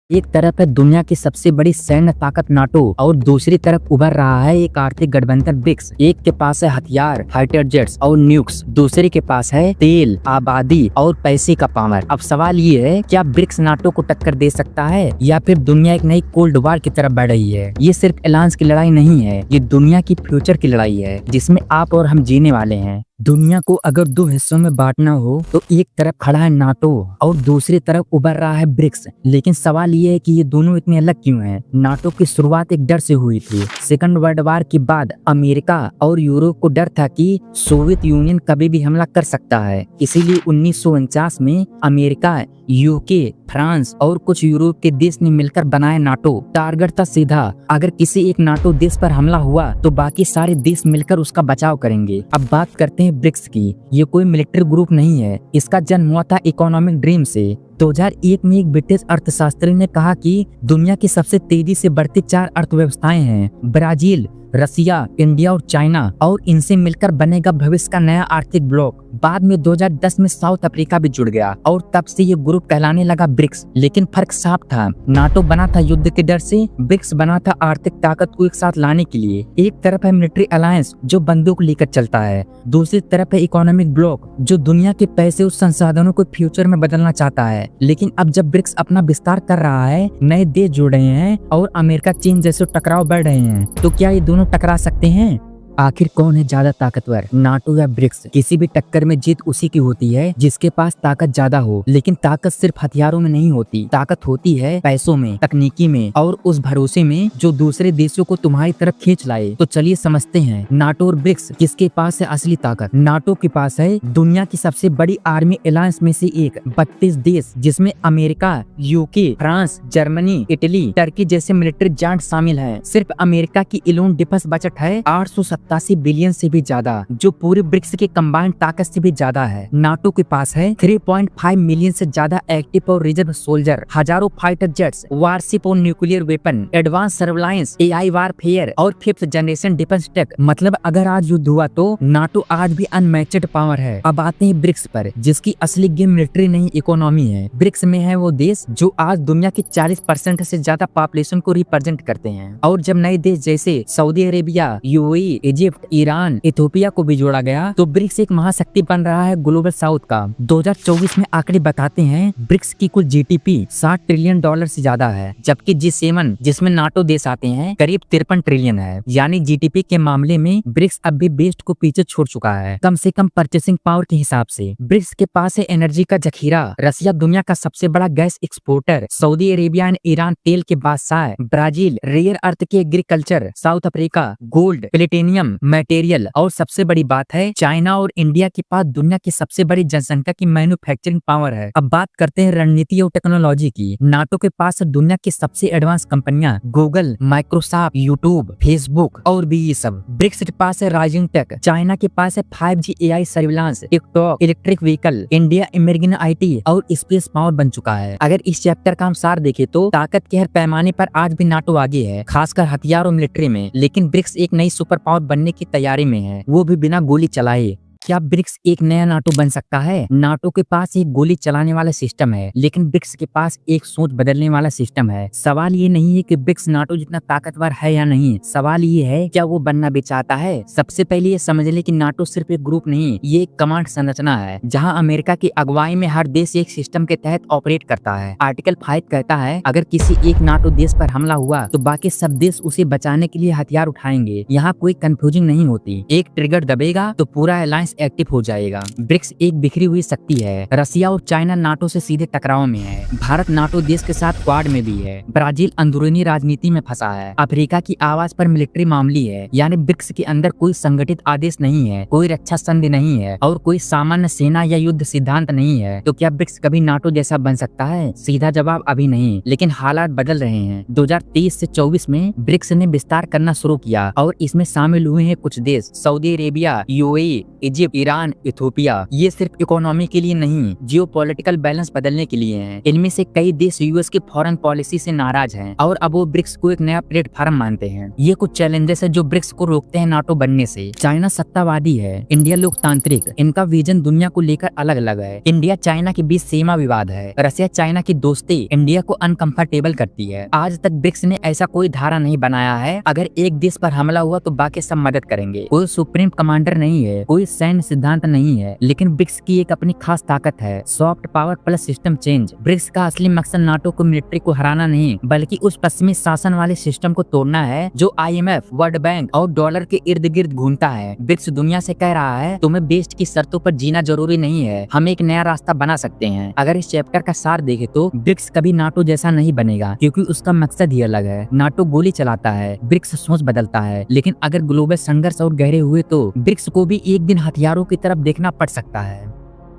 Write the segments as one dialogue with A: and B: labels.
A: एक तरफ है दुनिया की सबसे बड़ी सैन्य ताकत नाटो और दूसरी तरफ उभर रहा है एक आर्थिक गठबंधन ब्रिक्स। एक के पास है हथियार, फाइटर जेट्स और न्यूक्स, दूसरे के पास है तेल, आबादी और पैसे का पावर। अब सवाल ये है, क्या ब्रिक्स नाटो को टक्कर दे सकता है या फिर दुनिया एक नई कोल्ड वॉर की तरफ बढ़ रही है? ये सिर्फ एलायंस की लड़ाई नहीं है, ये दुनिया की फ्यूचर की लड़ाई है जिसमें आप और हम जीने वाले हैं। दुनिया को अगर दो हिस्सों में बांटना हो तो एक तरफ खड़ा है नाटो और दूसरी तरफ उभर रहा है ब्रिक्स। लेकिन सवाल ये है कि ये दोनों इतने अलग क्यों हैं? नाटो की शुरुआत एक डर से हुई थी। सेकंड वर्ल्ड वॉर के बाद अमेरिका और यूरोप को डर था कि सोवियत यूनियन कभी भी हमला कर सकता है। इसीलिए 1949 में अमेरिका, यूके, फ्रांस और कुछ यूरोप के देश ने मिलकर बनाया नाटो। टारगेट था सीधा, अगर किसी एक नाटो देश पर हमला हुआ तो बाकी सारे देश मिलकर उसका बचाव करेंगे। अब बात करते हैं ब्रिक्स की। ये कोई मिलिट्री ग्रुप नहीं है, इसका जन्म हुआ था इकोनॉमिक ड्रीम से। 2001 में एक ब्रिटिश अर्थशास्त्री ने कहा कि दुनिया की सबसे तेजी से बढ़ती 4 अर्थव्यवस्थाएं हैं, ब्राजील, रसिया, इंडिया और चाइना, और इनसे मिलकर बनेगा भविष्य का नया आर्थिक ब्लॉक। बाद में 2010 में साउथ अफ्रीका भी जुड़ गया और तब से ये ग्रुप कहलाने लगा ब्रिक्स। लेकिन फर्क साफ था, नाटो बना था युद्ध के डर से, ब्रिक्स बना था आर्थिक ताकत को एक साथ लाने के लिए। एक तरफ है मिलिट्री अलायंस जो बंदूक लेकर चलता है, दूसरी तरफ है इकोनॉमिक ब्लॉक जो दुनिया के पैसे और संसाधनों को फ्यूचर में बदलना चाहता है। लेकिन अब जब ब्रिक्स अपना विस्तार कर रहा है, नए देश जुड़ रहे हैं और अमेरिका चीन जैसे टकराव बढ़ रहे हैं, तो क्या ये दोनों टकरा सकते हैं? आखिर कौन है ज्यादा ताकतवर, नाटो या ब्रिक्स? किसी भी टक्कर में जीत उसी की होती है जिसके पास ताकत ज्यादा हो। लेकिन ताकत सिर्फ हथियारों में नहीं होती, ताकत होती है पैसों में, तकनीकी में और उस भरोसे में जो दूसरे देशों को तुम्हारी तरफ खींच लाए। तो चलिए समझते हैं नाटो और ब्रिक्स किसके पास है असली ताकत। नाटो के पास है दुनिया की सबसे बड़ी आर्मी अलायंस में से एक, 32 देश जिसमें America, UK, France, Germany, Italy, Turkey जैसे मिलिट्री जायंट शामिल है। सिर्फ अमेरिका की एलोन डिफेंस बजट है 887 बिलियन से भी ज्यादा, जो पूरे ब्रिक्स के कंबाइंड ताकत से भी ज्यादा है। नाटो के पास है 3.5 मिलियन से ज्यादा एक्टिव और रिजर्व सोल्जर, हजारों फाइटर जेट्स, वारशिप और nuclear weapon, advance surveillance, AI warfare और 5th जनरेशन डिफेंस टेक। मतलब अगर आज युद्ध हुआ तो नाटो आज भी अनमैच्ड पावर है। अब आते हैं ब्रिक्स पर, जिसकी असली गेम मिलिट्री नहीं इकोनॉमी है। ब्रिक्स में है वो देश जो आज दुनिया की 40% से ज्यादा पॉपुलेशन को रिप्रेजेंट करते हैं। और जब नए देश जैसे Saudi Arabia, UAE, Egypt, Iran, Ethiopia को भी जोड़ा गया तो ब्रिक्स एक महाशक्ति बन रहा है ग्लोबल साउथ का। 2024 में आंकड़े बताते हैं ब्रिक्स की कुल जीडीपी $60 ट्रिलियन से ज्यादा है, जबकि G7 जिसमें नाटो देश आते हैं करीब 53 ट्रिलियन है। यानी जीडीपी के मामले में ब्रिक्स अब भी बेस्ट को पीछे छोड़ चुका है, कम से कम परचेसिंग पावर के हिसाब से। ब्रिक्स के पास है एनर्जी का जखीरा, रसिया दुनिया का सबसे बड़ा gas exporter, Saudi Arabia and Iran तेल के बादशाह, ब्राजील रेयर अर्थ के agriculture, south Africa gold, platinum, material, और सबसे बड़ी बात है चाइना और इंडिया के पास दुनिया की सबसे बड़ी जनसंख्या की मैन्युफैक्चरिंग पावर है। अब बात करते हैं रणनीति और टेक्नोलॉजी की। नाटो के पास दुनिया की सबसे एडवांस कंपनियां, गूगल, माइक्रोसॉफ्ट, यूट्यूब, फेसबुक और भी ये सब। ब्रिक्स के पास है राइजिंग टेक, चाइना के पास है 5G AI surveillance, TikTok, electric vehicle, India emerging IT और स्पेस पावर बन चुका है। अगर इस चैप्टर का हम सार देखे तो ताकत के हर पैमाने पर आज भी नाटो आगे है, खासकर हथियार और मिलिट्री में। लेकिन ब्रिक्स एक नई सुपर पावर बनने की तैयारी में है, वो भी बिना गोली चलाए। क्या ब्रिक्स एक नया नाटो बन सकता है? नाटो के पास एक गोली चलाने वाला सिस्टम है, लेकिन ब्रिक्स के पास एक सोच बदलने वाला सिस्टम है। सवाल ये नहीं है कि ब्रिक्स नाटो जितना ताकतवर है या नहीं, सवाल ये है क्या वो बनना भी चाहता है। सबसे पहले ये समझ ले कि नाटो सिर्फ एक ग्रुप नहीं, ये एक कमांड संरचना है जहाँ अमेरिका की अगुवाई में हर देश एक सिस्टम के तहत ऑपरेट करता है। आर्टिकल 5 कहता है अगर किसी एक नाटो देश पर हमला हुआ तो बाकी सब देश उसे बचाने के लिए हथियार उठाएंगे। यहाँ कोई कंफ्यूजिंग नहीं होती, एक ट्रिगर दबेगा तो पूरा अलायंस एक्टिव हो जाएगा। ब्रिक्स एक बिखरी हुई शक्ति है, रसिया और चाइना नाटो से सीधे टकराव में है, भारत नाटो देश के साथ क्वाड में भी है, ब्राजील अंदरूनी राजनीति में फंसा है, अफ्रीका की आवाज पर मिलिट्री मामली है। यानी ब्रिक्स के अंदर कोई संगठित आदेश नहीं है, कोई रक्षा संधि नहीं है और कोई सामान्य सेना या युद्ध सिद्धांत नहीं है। तो क्या ब्रिक्स कभी नाटो जैसा बन सकता है? सीधा जवाब अभी नहीं, लेकिन हालात बदल रहे हैं। 2023 से 24 में ब्रिक्स ने विस्तार करना शुरू किया और इसमें शामिल हुए हैं कुछ देश, Saudi Arabia, UAE, Egypt, Egypt, Iran, Ethiopia. ये सिर्फ इकोनॉमी के लिए नहीं, जियोपॉलिटिकल बैलेंस बदलने के लिए हैं। इनमें से कई देश यूएस की फॉरेन पॉलिसी से नाराज हैं और अब वो ब्रिक्स को एक नया प्लेटफॉर्म मानते हैं। ये कुछ चैलेंजेस है जो ब्रिक्स को रोकते हैं नाटो बनने से। चाइना सत्तावादी है, इंडिया लोकतांत्रिक। इनका विजन दुनिया को लेकर अलग अलग है। इंडिया चाइना के बीच सीमा विवाद है। रशिया चाइना की दोस्ती इंडिया को अनकंफर्टेबल करती है। आज तक ब्रिक्स ने ऐसा कोई धारा नहीं बनाया है अगर एक देश पर हमला हुआ तो बाकी सब मदद करेंगे। कोई सुप्रीम कमांडर नहीं है, कोई सैन्य सिद्धांत नहीं है, लेकिन ब्रिक्स की एक अपनी खास ताकत है, soft power plus system change. BRICS का असली मकसद नाटो को मिलिट्री को हराना नहीं, बल्कि उस पश्चिमी शासन वाले सिस्टम को तोड़ना है जो IMF, वर्ल्ड बैंक और डॉलर के इर्द गिर्द घूमता है। ब्रिक्स दुनिया से कह रहा है तुम्हें बेस्ट की शर्तों पर जीना जरूरी नहीं है, हम एक नया रास्ता बना सकते हैं। अगर इस चैप्टर का सार देखे तो ब्रिक्स कभी नाटो जैसा नहीं बनेगा, क्योंकि उसका मकसद ही अलग है। नाटो गोली चलाता है, ब्रिक्स सोच बदलता है। लेकिन अगर ग्लोबल संघर्ष और गहरे हुए तो ब्रिक्स को भी एक दिन हथियारों की तरफ देखना पड़ सकता है।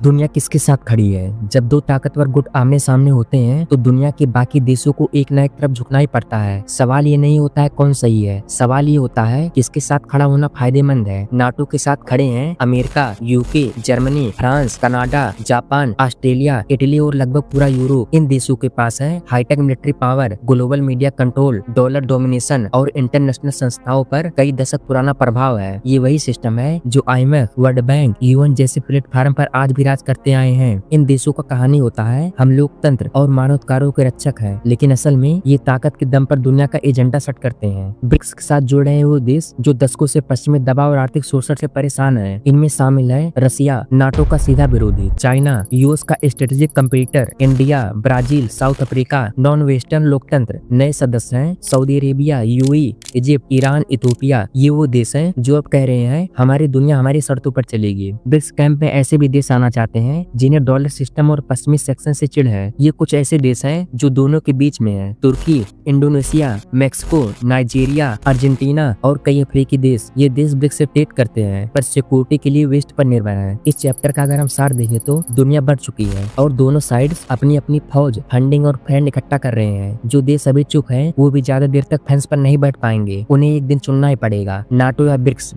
A: दुनिया किसके साथ खड़ी है? जब दो ताकतवर गुट आमने सामने होते हैं तो दुनिया के बाकी देशों को एक न एक तरफ झुकना ही पड़ता है। सवाल ये नहीं होता है कौन सही है, सवाल ये होता है किसके साथ खड़ा होना फायदेमंद है। नाटो के साथ खड़े हैं America, UK, Germany, France, Canada, Japan, Australia, Italy और लगभग पूरा यूरोप। इन देशों के पास है high tech military power, global media control, dollar domination और इंटरनेशनल संस्थाओं पर कई दशक पुराना प्रभाव है। ये वही सिस्टम है जो IMF, वर्ल्ड बैंक, UN जैसे प्लेटफॉर्म पर आज भी करते आए हैं। इन देशों का कहानी होता है हम लोकतंत्र और मानवाधिकारों के रक्षक हैं, लेकिन असल में ये ताकत के दम पर दुनिया का एजेंडा सेट करते हैं। ब्रिक्स के साथ जुड़ रहे हैं वो देश जो दशकों से पश्चिमी दबाव और आर्थिक शोषण से परेशान है। इनमें शामिल है रशिया, नाटो का सीधा विरोधी, चाइना, यूएस का strategic competitor, India, Brazil, South Africa, non western लोकतंत्र। नए सदस्य हैं Saudi Arabia, UAE, Egypt, Iran, Ethiopia. ये वो देश हैं जो अब कह रहे हैं हमारी दुनिया हमारी शर्तों पर चलेगी। ब्रिक्स कैंप में ऐसे भी देश आना चाहते हैं जिन्हें डॉलर सिस्टम और पश्चिमी सेक्शन से चिढ़ है। ये कुछ ऐसे देश हैं जो दोनों के बीच में है, तुर्की, इंडोनेशिया, मैक्सिको, नाइजीरिया, अर्जेंटीना और कई अफ्रीकी देश। ये देश ब्रिक्स से ट्रेड करते हैं पर सिक्योरिटी के लिए वेस्ट पर निर्भर है। इस चैप्टर का अगर हम सार देखें तो दुनिया बढ़ चुकी है और दोनों साइड्स अपनी अपनी फौज, फंडिंग और फ्रेंड इकट्ठा कर रहे हैं। जो देश अभी चुप है वो भी ज्यादा देर तक फेंस पर नहीं बैठ पाएंगे, उन्हें एक दिन चुनना ही पड़ेगा, नाटो या ब्रिक्स।